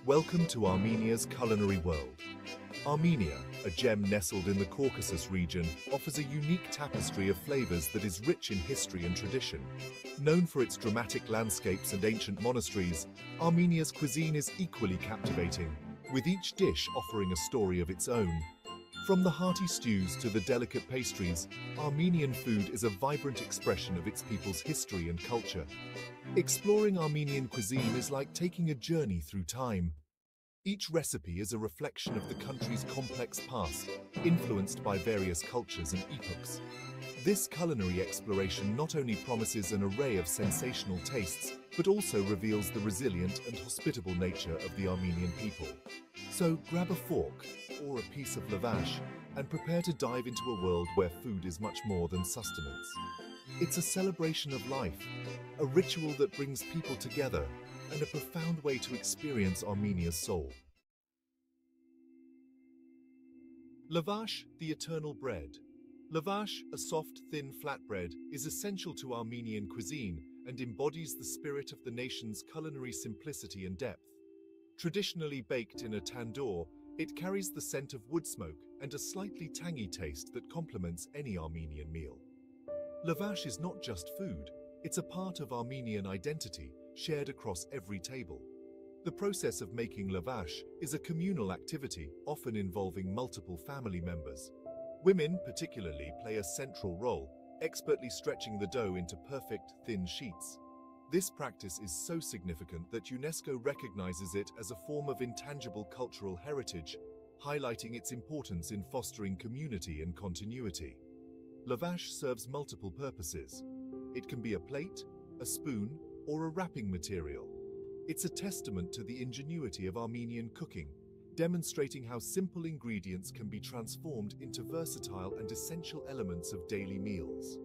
Welcome to Armenia's culinary world. Armenia, a gem nestled in the Caucasus region, offers a unique tapestry of flavors that is rich in history and tradition. Known for its dramatic landscapes and ancient monasteries, Armenia's cuisine is equally captivating, with each dish offering a story of its own. From the hearty stews to the delicate pastries, Armenian food is a vibrant expression of its people's history and culture. Exploring Armenian cuisine is like taking a journey through time. Each recipe is a reflection of the country's complex past, influenced by various cultures and epochs. This culinary exploration not only promises an array of sensational tastes, but also reveals the resilient and hospitable nature of the Armenian people. So grab a fork or a piece of lavash and prepare to dive into a world where food is much more than sustenance. It's a celebration of life, a ritual that brings people together, and a profound way to experience Armenia's soul. Lavash, the eternal bread. Lavash, a soft, thin flatbread, is essential to Armenian cuisine and embodies the spirit of the nation's culinary simplicity and depth. Traditionally baked in a tandoor, it carries the scent of wood smoke and a slightly tangy taste that complements any Armenian meal. Lavash is not just food, it's a part of Armenian identity, shared across every table. The process of making lavash is a communal activity, often involving multiple family members. Women, particularly, play a central role, expertly stretching the dough into perfect, thin sheets. This practice is so significant that UNESCO recognizes it as a form of intangible cultural heritage, highlighting its importance in fostering community and continuity. Lavash serves multiple purposes. It can be a plate, a spoon, or a wrapping material. It's a testament to the ingenuity of Armenian cooking, demonstrating how simple ingredients can be transformed into versatile and essential elements of daily meals.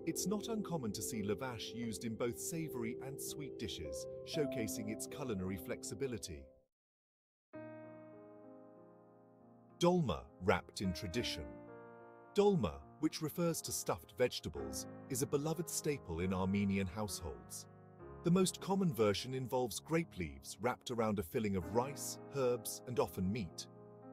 It's not uncommon to see lavash used in both savory and sweet dishes, showcasing its culinary flexibility. Dolma, wrapped in tradition. Dolma, which refers to stuffed vegetables, is a beloved staple in Armenian households. The most common version involves grape leaves wrapped around a filling of rice, herbs, and often meat.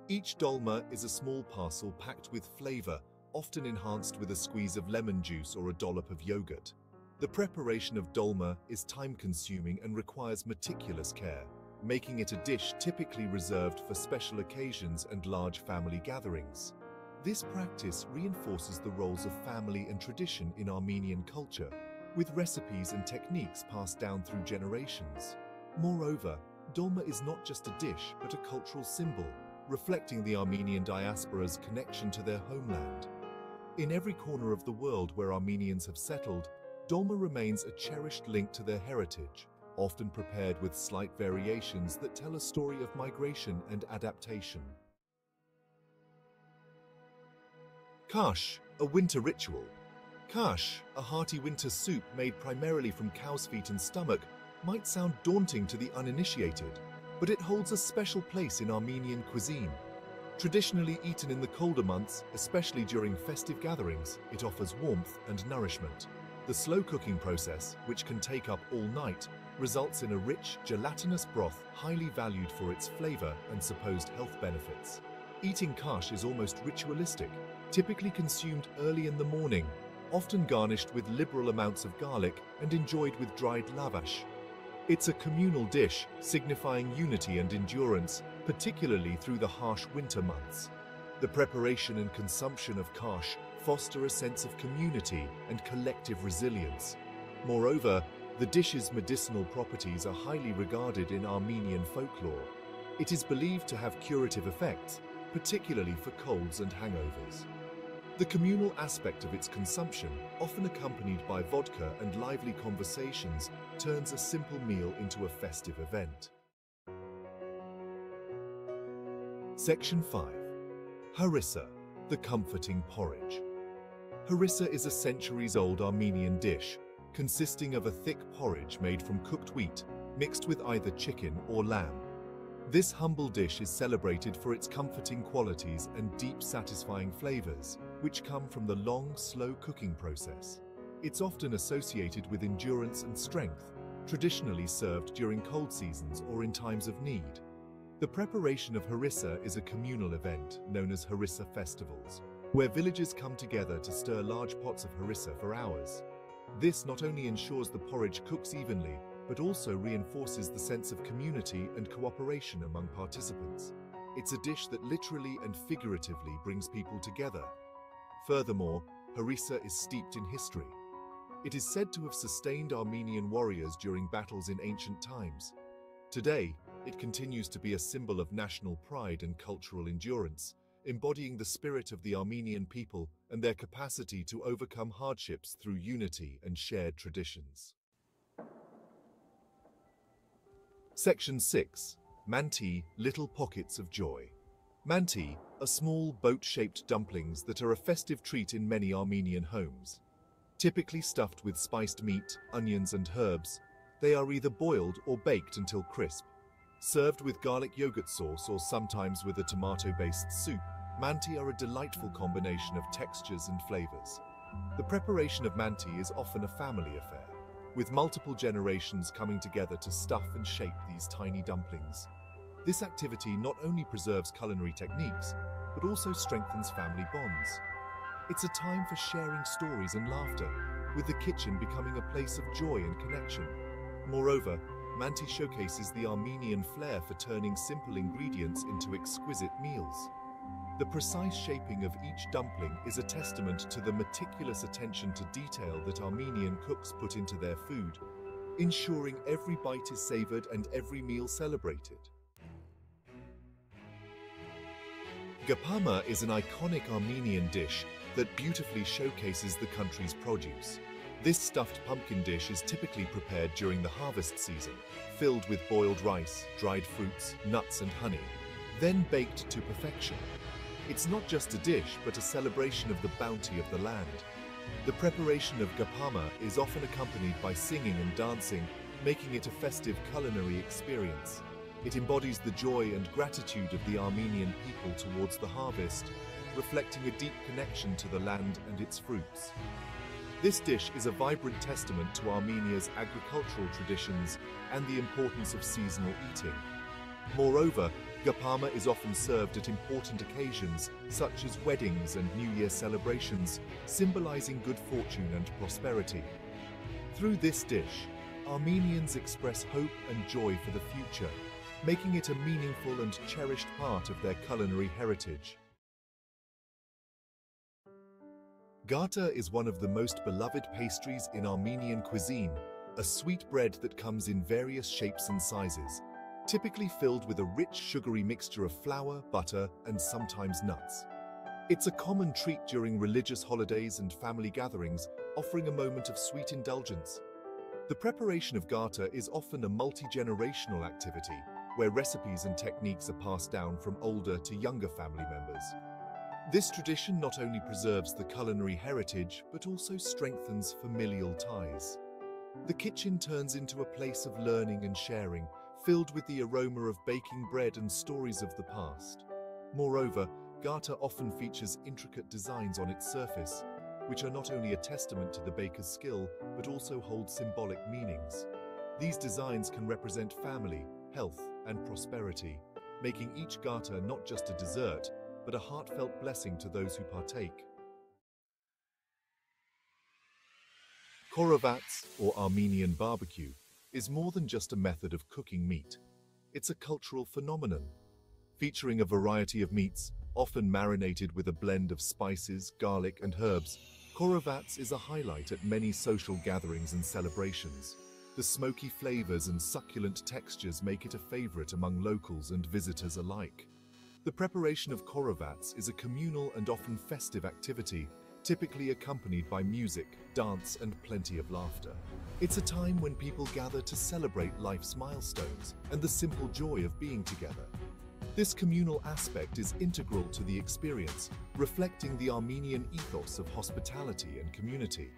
Each dolma is a small parcel packed with flavor, often enhanced with a squeeze of lemon juice or a dollop of yogurt. The preparation of dolma is time-consuming and requires meticulous care, making it a dish typically reserved for special occasions and large family gatherings. This practice reinforces the roles of family and tradition in Armenian culture, with recipes and techniques passed down through generations. Moreover, dolma is not just a dish but a cultural symbol, reflecting the Armenian diaspora's connection to their homeland. In every corner of the world where Armenians have settled, dolma remains a cherished link to their heritage, often prepared with slight variations that tell a story of migration and adaptation. Kash, a winter ritual. Kash, a hearty winter soup made primarily from cow's feet and stomach, might sound daunting to the uninitiated, but it holds a special place in Armenian cuisine. Traditionally eaten in the colder months, especially during festive gatherings, it offers warmth and nourishment. The slow cooking process, which can take up all night, results in a rich, gelatinous broth highly valued for its flavor and supposed health benefits. Eating kash is almost ritualistic, typically consumed early in the morning, often garnished with liberal amounts of garlic and enjoyed with dried lavash. It's a communal dish, signifying unity and endurance, particularly through the harsh winter months. The preparation and consumption of kash foster a sense of community and collective resilience. Moreover, the dish's medicinal properties are highly regarded in Armenian folklore. It is believed to have curative effects, particularly for colds and hangovers. The communal aspect of its consumption, often accompanied by vodka and lively conversations, turns a simple meal into a festive event. Section 5. Harissa, the comforting porridge. Harissa is a centuries-old Armenian dish, consisting of a thick porridge made from cooked wheat, mixed with either chicken or lamb. This humble dish is celebrated for its comforting qualities and deep, satisfying flavors, which come from the long, slow cooking process. It's often associated with endurance and strength, traditionally served during cold seasons or in times of need. The preparation of harissa is a communal event known as harissa festivals, where villagers come together to stir large pots of harissa for hours. This not only ensures the porridge cooks evenly, but also reinforces the sense of community and cooperation among participants. It's a dish that literally and figuratively brings people together. Furthermore, harissa is steeped in history. It is said to have sustained Armenian warriors during battles in ancient times. Today, it continues to be a symbol of national pride and cultural endurance, embodying the spirit of the Armenian people and their capacity to overcome hardships through unity and shared traditions. Section 6. Manti, Little Pockets of Joy. Manti are small, boat-shaped dumplings that are a festive treat in many Armenian homes. Typically stuffed with spiced meat, onions and herbs, they are either boiled or baked until crisp. Served with garlic yogurt sauce or sometimes with a tomato-based soup, manti are a delightful combination of textures and flavors. The preparation of manti is often a family affair, with multiple generations coming together to stuff and shape these tiny dumplings. This activity not only preserves culinary techniques, but also strengthens family bonds. It's a time for sharing stories and laughter, with the kitchen becoming a place of joy and connection. Moreover, manti showcases the Armenian flair for turning simple ingredients into exquisite meals. The precise shaping of each dumpling is a testament to the meticulous attention to detail that Armenian cooks put into their food, ensuring every bite is savored and every meal celebrated. Gapama is an iconic Armenian dish that beautifully showcases the country's produce. This stuffed pumpkin dish is typically prepared during the harvest season, filled with boiled rice, dried fruits, nuts and honey, then baked to perfection. It's not just a dish, but a celebration of the bounty of the land. The preparation of gapama is often accompanied by singing and dancing, making it a festive culinary experience. It embodies the joy and gratitude of the Armenian people towards the harvest, reflecting a deep connection to the land and its fruits. This dish is a vibrant testament to Armenia's agricultural traditions and the importance of seasonal eating. Moreover, gapama is often served at important occasions such as weddings and New Year celebrations, symbolizing good fortune and prosperity. Through this dish, Armenians express hope and joy for the future, making it a meaningful and cherished part of their culinary heritage. Gata is one of the most beloved pastries in Armenian cuisine, a sweet bread that comes in various shapes and sizes, typically filled with a rich sugary mixture of flour, butter, and sometimes nuts. It's a common treat during religious holidays and family gatherings, offering a moment of sweet indulgence. The preparation of gata is often a multi-generational activity, where recipes and techniques are passed down from older to younger family members. This tradition not only preserves the culinary heritage, but also strengthens familial ties. The kitchen turns into a place of learning and sharing, filled with the aroma of baking bread and stories of the past. Moreover, gata often features intricate designs on its surface, which are not only a testament to the baker's skill, but also hold symbolic meanings. These designs can represent family, health, and prosperity, making each gata not just a dessert, but a heartfelt blessing to those who partake. Korovats, or Armenian barbecue, is more than just a method of cooking meat. It's a cultural phenomenon, featuring a variety of meats, often marinated with a blend of spices, garlic, and herbs. Korovats is a highlight at many social gatherings and celebrations. The smoky flavors and succulent textures make it a favorite among locals and visitors alike. The preparation of korovats is a communal and often festive activity, typically accompanied by music, dance, and plenty of laughter. It's a time when people gather to celebrate life's milestones and the simple joy of being together. This communal aspect is integral to the experience, reflecting the Armenian ethos of hospitality and community.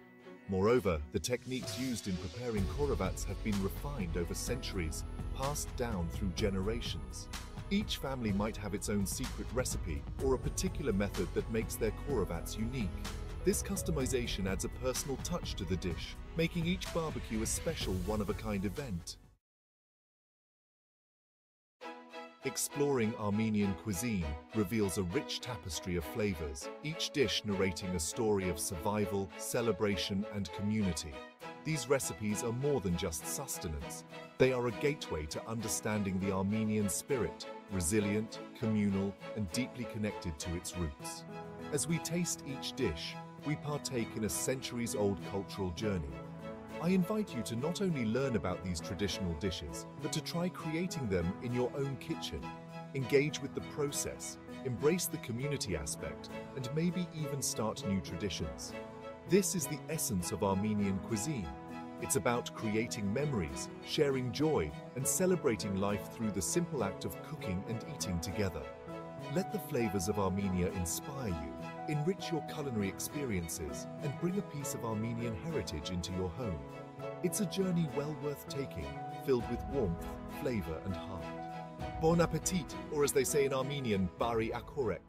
Moreover, the techniques used in preparing korovats have been refined over centuries, passed down through generations. Each family might have its own secret recipe or a particular method that makes their korovats unique. This customization adds a personal touch to the dish, making each barbecue a special one-of-a-kind event. Exploring Armenian cuisine reveals a rich tapestry of flavors, each dish narrating a story of survival, celebration, and community. These recipes are more than just sustenance. They are a gateway to understanding the Armenian spirit, resilient, communal, and deeply connected to its roots. As we taste each dish, we partake in a centuries-old cultural journey. I invite you to not only learn about these traditional dishes, but to try creating them in your own kitchen. Engage with the process, embrace the community aspect, and maybe even start new traditions. This is the essence of Armenian cuisine. It's about creating memories, sharing joy, and celebrating life through the simple act of cooking and eating together. Let the flavors of Armenia inspire you, enrich your culinary experiences, and bring a piece of Armenian heritage into your home. It's a journey well worth taking, filled with warmth, flavor, and heart. Bon appetit, or as they say in Armenian, bari akorek.